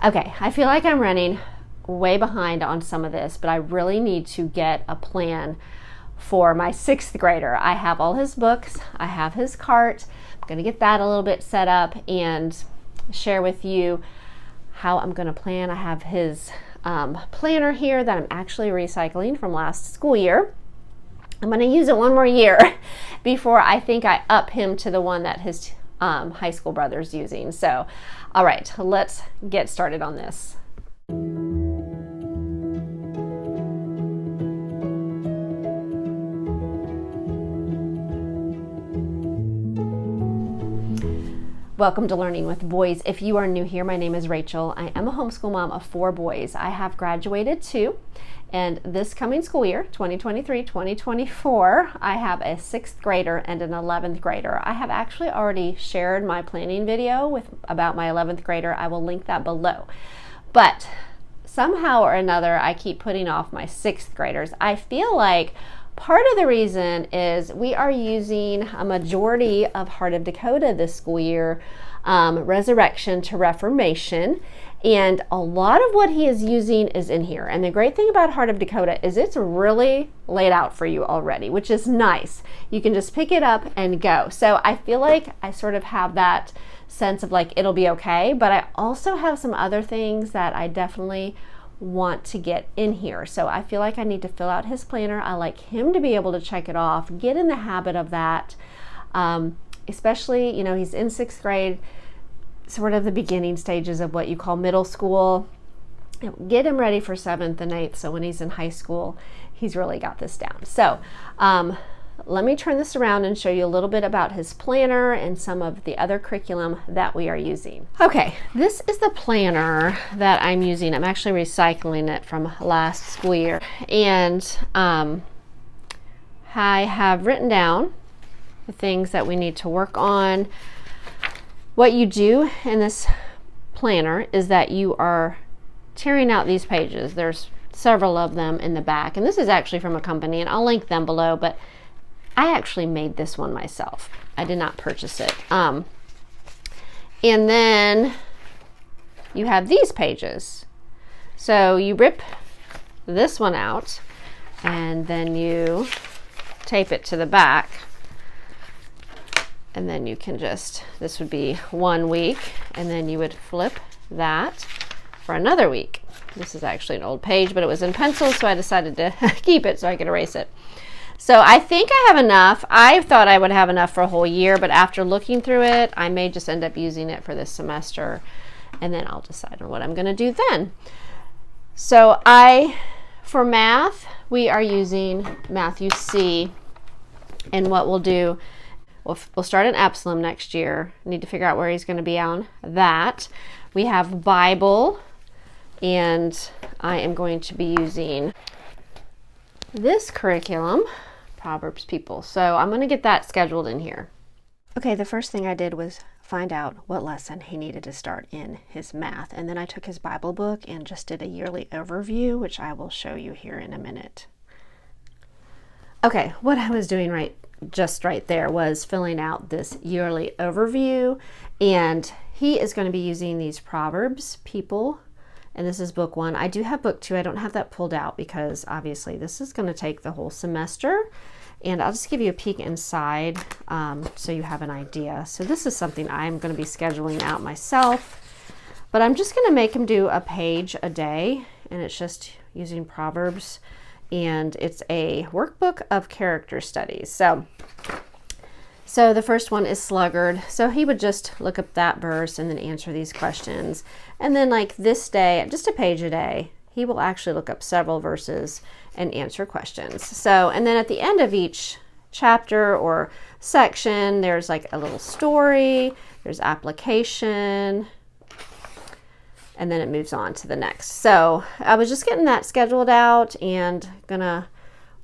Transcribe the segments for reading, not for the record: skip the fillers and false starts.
Okay, I feel like I'm running way behind on some of this, but I really need to get a plan for my 6th grader. I have all his books, I have his cart. I'm going to get that a little bit set up and share with you how I'm going to plan. I have his planner here that I'm actually recycling from last school year. I'm going to use it one more year before I think I up him to the one that his high school brother's using. So, all right, let's get started on this. Welcome to Learning with Boys. If you are new here, my name is Rachel. I am a homeschool mom of 4 boys. I have graduated 2, and this coming school year, 2023-2024, I have a 6th grader and an 11th grader. I have actually already shared my planning video about my 11th grader. I will link that below. But somehow or another, I keep putting off my 6th graders. I feel like part of the reason is we are using a majority of Heart of Dakota this school year, Resurrection to Reformation, and a lot of what he is using is in here. And the great thing about Heart of Dakota is it's really laid out for you already, which is nice. You can just pick it up and go. So I feel like I sort of have that sense of like it'll be okay, but I also have some other things that I definitely want to get in here. So I feel like I need to fill out his planner. I like him to be able to check it off, get in the habit of that. Especially, you know, he's in 6th grade, sort of the beginning stages of what you call middle school. Get him ready for 7th and 8th. So when he's in high school, he's really got this down. So let me turn this around and show you a little bit about his planner and some of the other curriculum that we are using. Okay, this is the planner that I'm using. I'm actually recycling it from last school year. And I have written down the things that we need to work on. What you do in this planner is that you are tearing out these pages. There's several of them in the back. And this is actually from a company, and I'll link them below, but I actually made this one myself. I did not purchase it. And then you have these pages. So you rip this one out and then you tape it to the back. And then you can just, this would be 1 week, and then you would flip that for another week. This is actually an old page, but it was in pencil, so I decided to keep it so I could erase it. So I think I have enough. I thought I would have enough for a whole year, but after looking through it, I may just end up using it for this semester, and then I'll decide on what I'm going to do then. So for math, we are using Matthew C, and what we'll do, we'll start in Epsilon next year. Need to figure out where he's going to be on that. We have Bible, and I am going to be using this curriculum, Proverbs People. So I'm going to get that scheduled in here. Okay, the first thing I did was find out what lesson he needed to start in his math. And then I took his Bible book and just did a yearly overview, which I will show you here in a minute. Okay, what I was doing right there was filling out this yearly overview. And he is going to be using these Proverbs People. And this is book 1. I do have book 2. I don't have that pulled out because obviously this is going to take the whole semester. And I'll just give you a peek inside so you have an idea. So this is something I'm going to be scheduling out myself. But I'm just going to make him do a page a day. And it's just using Proverbs. And it's a workbook of character studies. So the first one is sluggard. So he would just look up that verse and then answer these questions. And then like this day, just a page a day, he will actually look up several verses and answer questions. So, and then at the end of each chapter or section, there's like a little story, there's application, and then it moves on to the next. So I was just getting that scheduled out and gonna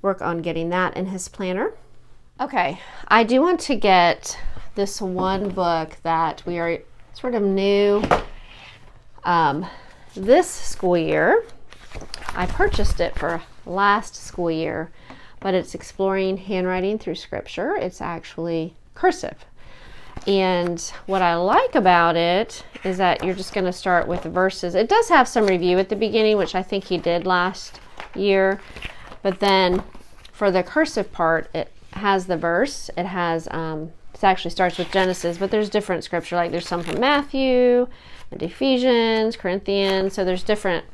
work on getting that in his planner. Okay, I do want to get this one book that we are sort of new this school year. I purchased it for last school year, but it's Exploring Handwriting Through Scripture. It's actually cursive. And what I like about it is that you're just going to start with verses. It does have some review at the beginning, which I think he did last year. But then for the cursive part, it has the verse. It has, it actually starts with Genesis, but there's different scripture. Like there's some from Matthew and Ephesians, Corinthians. So there's different.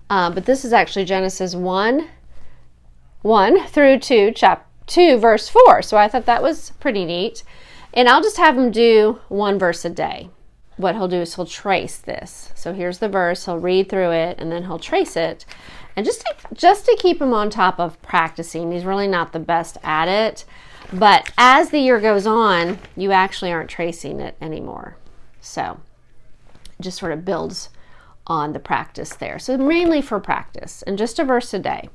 But this is actually Genesis 1 through 2, chapter 2, verse 4. So I thought that was pretty neat. And I'll just have him do one verse a day. What he'll do is he'll trace this. So here's the verse, he'll read through it, and then he'll trace it. And just to keep him on top of practicing. He's really not the best at it. But as the year goes on, you actually aren't tracing it anymore. So it just sort of builds on the practice there. So mainly for practice, and just a verse a day.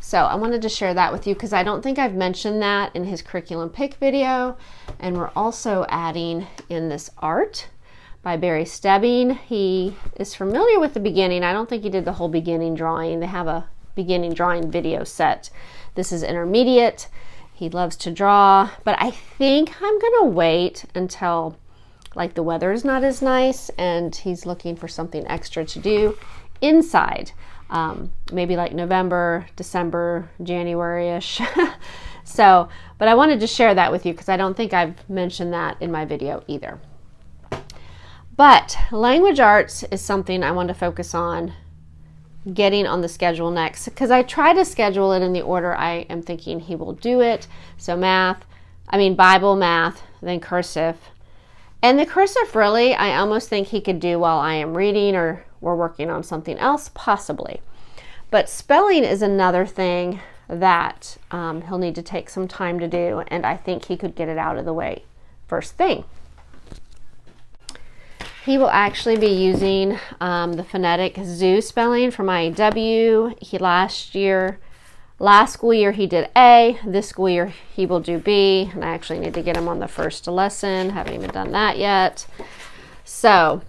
So I wanted to share that with you because I don't think I've mentioned that in his curriculum pick video. And we're also adding in this art by Barry Stebbing. He is familiar with the beginning. I don't think he did the whole beginning drawing. They have a beginning drawing video set. This is intermediate. He loves to draw, but I think I'm gonna wait until like the weather is not as nice and he's looking for something extra to do inside. Maybe like November, December, January-ish. So, but I wanted to share that with you because I don't think I've mentioned that in my video either. But language arts is something I want to focus on getting on the schedule next because I try to schedule it in the order I am thinking he will do it. So Bible, math, then cursive. And the cursive really, I almost think he could do while I am reading or we're working on something else, possibly. But spelling is another thing that he'll need to take some time to do, and I think he could get it out of the way first thing. He will actually be using the phonetic zoo spelling from IEW. Last school year he did A. This school year he will do B. And I actually need to get him on the first lesson. Haven't even done that yet. So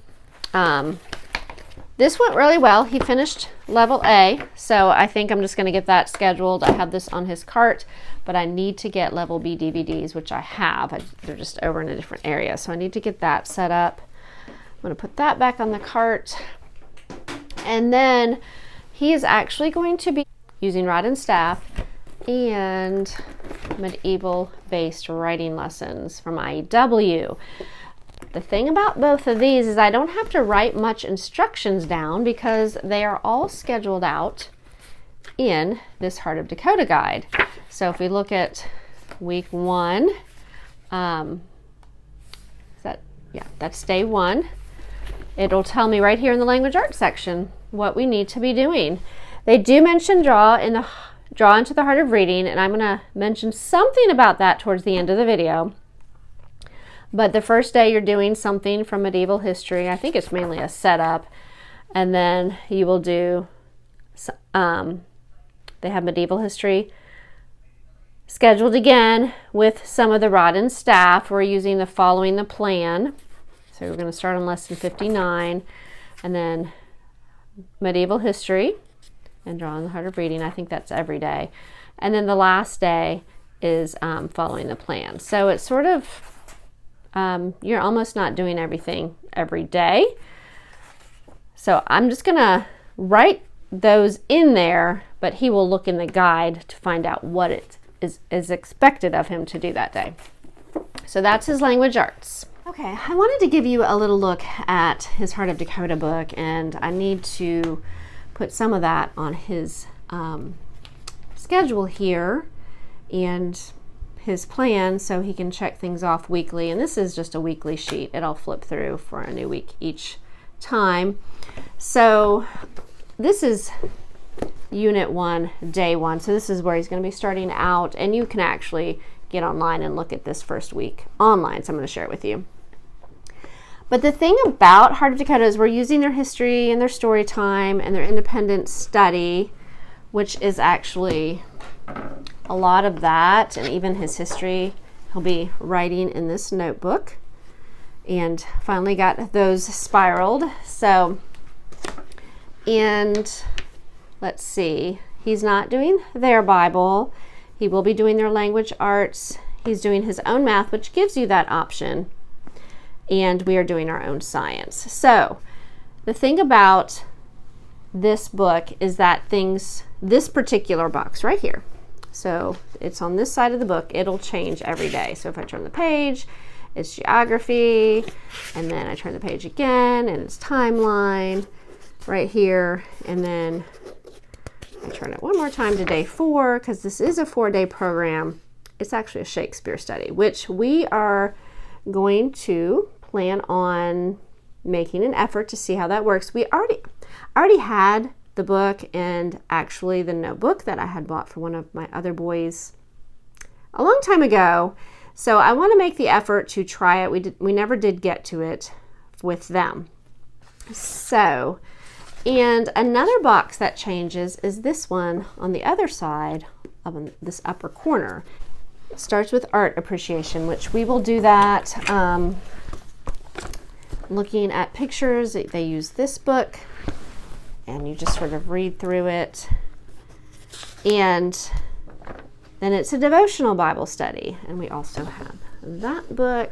this went really well. He finished level A. So I think I'm just going to get that scheduled. I have this on his cart, but I need to get level B DVDs, which I have. They're just over in a different area. So I need to get that set up. I'm going to put that back on the cart. And then he is actually going to be using rod and staff and medieval-based writing lessons from IEW. The thing about both of these is I don't have to write much instructions down because they are all scheduled out in this Heart of Dakota guide. So if we look at week 1, that's day 1. It'll tell me right here in the language arts section what we need to be doing. They do mention draw into the heart of reading, and I'm going to mention something about that towards the end of the video. But the first day you're doing something from medieval history. I think it's mainly a setup. And then you will do, they have medieval history scheduled again with some of the rod and staff. We're using the following the plan. So we're going to start on lesson 59 and then medieval history and draw in the heart of reading. I think that's every day. And then the last day is following the plan. So it's sort of, you're almost not doing everything every day. So I'm just going to write those in there, but he will look in the guide to find out what it is expected of him to do that day. So that's his language arts. Okay, I wanted to give you a little look at his Heart of Dakota book, and I need to put some of that on his schedule here and his plan so he can check things off weekly. And this is just a weekly sheet. It'll flip through for a new week each time. So this is Unit 1, Day 1. So this is where he's going to be starting out, and you can actually get online and look at this first week online. So I'm going to share it with you. But the thing about Heart of Dakota is we're using their history and their story time and their independent study, which is actually a lot of that, and even his history he'll be writing in this notebook. And finally got those spiraled. So, and let's see, he's not doing their Bible. He will be doing their language arts. he's doing his own math, which gives you that option, and we are doing our own science. So the thing about this book is that this particular box right here, so it's on this side of the book, it'll change every day. So if I turn the page, it's geography, and then I turn the page again, and it's timeline right here, and then I turn it one more time to day 4, because this is a 4-day program. It's actually a Shakespeare study, which we are going to plan on making an effort to see how that works. We already had the book and actually the notebook that I had bought for one of my other boys a long time ago. So I want to make the effort to try it. We never did get to it with them. So, and another box that changes is this one on the other side of this upper corner. It starts with art appreciation, which we will do that looking at pictures. They use this book, and you just sort of read through it. And then it's a devotional Bible study, and we also have that book.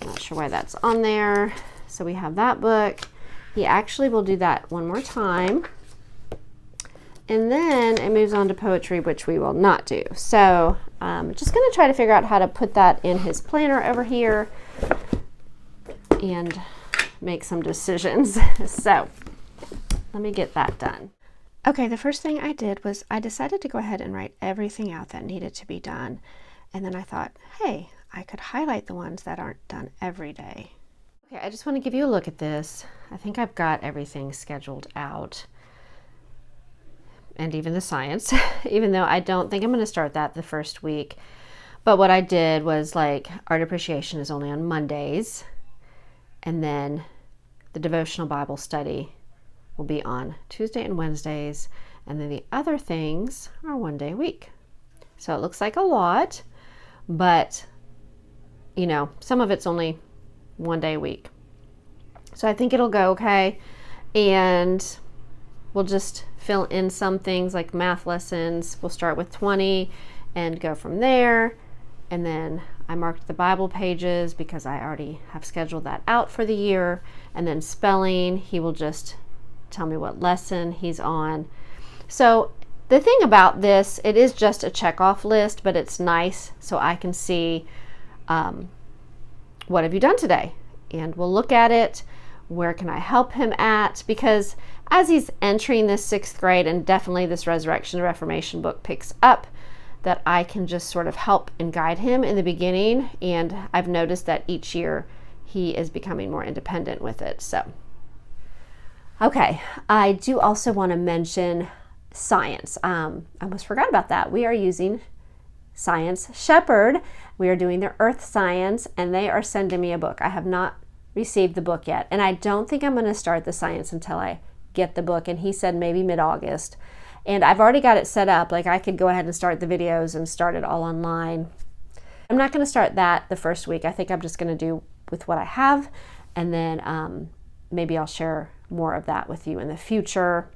I'm not sure why that's on there. So we have that book. He actually will do that one more time. And then it moves on to poetry, which we will not do. So I'm just going to try to figure out how to put that in his planner over here and make some decisions. So let me get that done. Okay, the first thing I did was I decided to go ahead and write everything out that needed to be done. And then I thought, hey, I could highlight the ones that aren't done every day. Okay, I just want to give you a look at this. I think I've got everything scheduled out, and even the science, even though I don't think I'm going to start that the first week. But what I did was, like, art appreciation is only on Mondays, and then the devotional Bible study will be on Tuesday and Wednesdays, and then the other things are 1 day a week. So it looks like a lot, but you know, some of it's only 1 day a week. So I think it'll go okay, and we'll just fill in some things like math lessons. We'll start with 20 and go from there. And then I marked the Bible pages because I already have scheduled that out for the year. And then spelling, he will just tell me what lesson he's on. So the thing about this, it is just a check-off list, but it's nice so I can see what have you done today? And we'll look at it. Where can I help him at? Because as he's entering this 6th grade, and definitely this Resurrection, Reformation book picks up, that I can just sort of help and guide him in the beginning. And I've noticed that each year he is becoming more independent with it. So, okay, I do also want to mention science. I almost forgot about that. We are using Science Shepherd. We are doing their earth science, and they are sending me a book. I have not received the book yet, and I don't think I'm going to start the science until I get the book, and he said maybe mid-August. And I've already got it set up. Like, I could go ahead and start the videos and start it all online. I'm not going to start that the first week. I think I'm just going to do with what I have, and then maybe I'll share more of that with you in the future,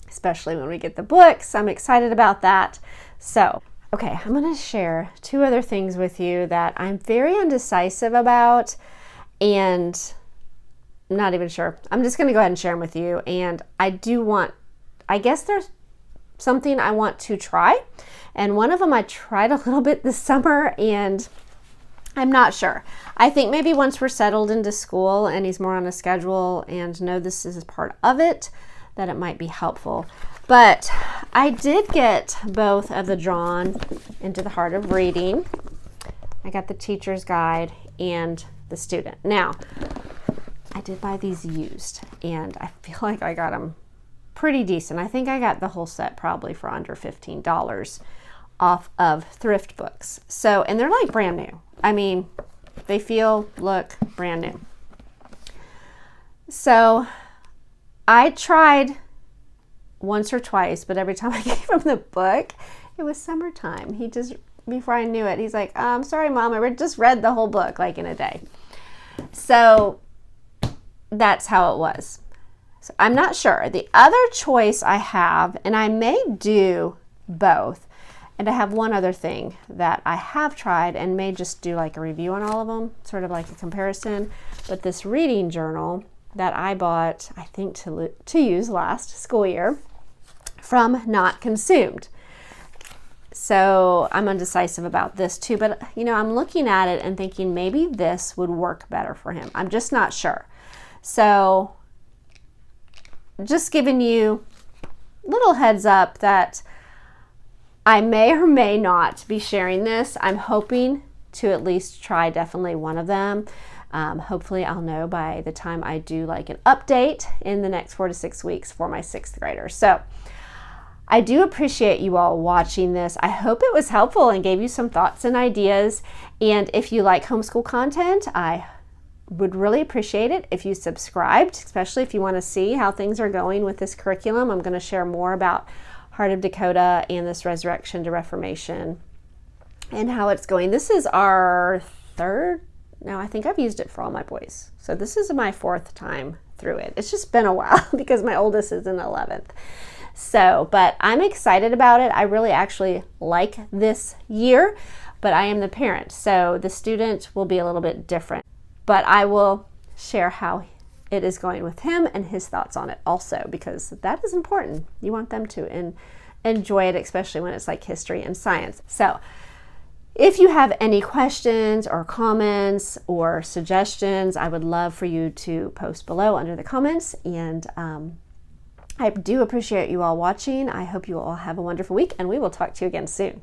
especially when we get the books. I'm excited about that. So, okay, I'm going to share 2 other things with you that I'm very indecisive about, and I'm not even sure. I'm just going to go ahead and share them with you. And I guess there's something I want to try. And one of them I tried a little bit this summer, and I'm not sure. I think maybe once we're settled into school and he's more on a schedule and know this is part of it, that it might be helpful. But I did get both of the Drawn into the Heart of Reading. I got the teacher's guide and the student. Now, I did buy these used, and I feel like I got them pretty decent. I think I got the whole set probably for under $15 off of thrift books. So, and they're like brand new. I mean, they look brand new. So I tried once or twice, but every time I gave him the book, it was summertime. He just, before I knew it, he's like, I'm sorry, Mom, I just read the whole book like in a day. So that's how it was. So I'm not sure. The other choice I have, and I may do both, And I have one other thing that I have tried and may just do like a review on all of them, sort of like a comparison. But this reading journal that I bought, I think to use last school year, from Not Consumed. So I'm undecisive about this too, but I'm looking at it and thinking maybe this would work better for him. I'm just not sure. So just giving you a little heads up that I may or may not be sharing this. I'm hoping to at least try definitely one of them. Hopefully I'll know by the time I do like an update in the next 4 to 6 weeks for my 6th graders. So I do appreciate you all watching this. I hope it was helpful and gave you some thoughts and ideas. And if you like homeschool content, I would really appreciate it if you subscribed, especially if you want to see how things are going with this curriculum. I'm going to share more about Heart of Dakota and this Resurrection to Reformation and how it's going. This is our 3rd. Now I think I've used it for all my boys. So this is my 4th time through it. It's just been a while because my oldest is in 11th. So, but I'm excited about it. I really actually like this year, but I am the parent. So the student will be a little bit different, but I will share how it is going with him and his thoughts on it also, because that is important. You want them to enjoy it, especially when it's like history and science. So if you have any questions or comments or suggestions, I would love for you to post below under the comments. And I do appreciate you all watching. I hope you all have a wonderful week, and we will talk to you again soon.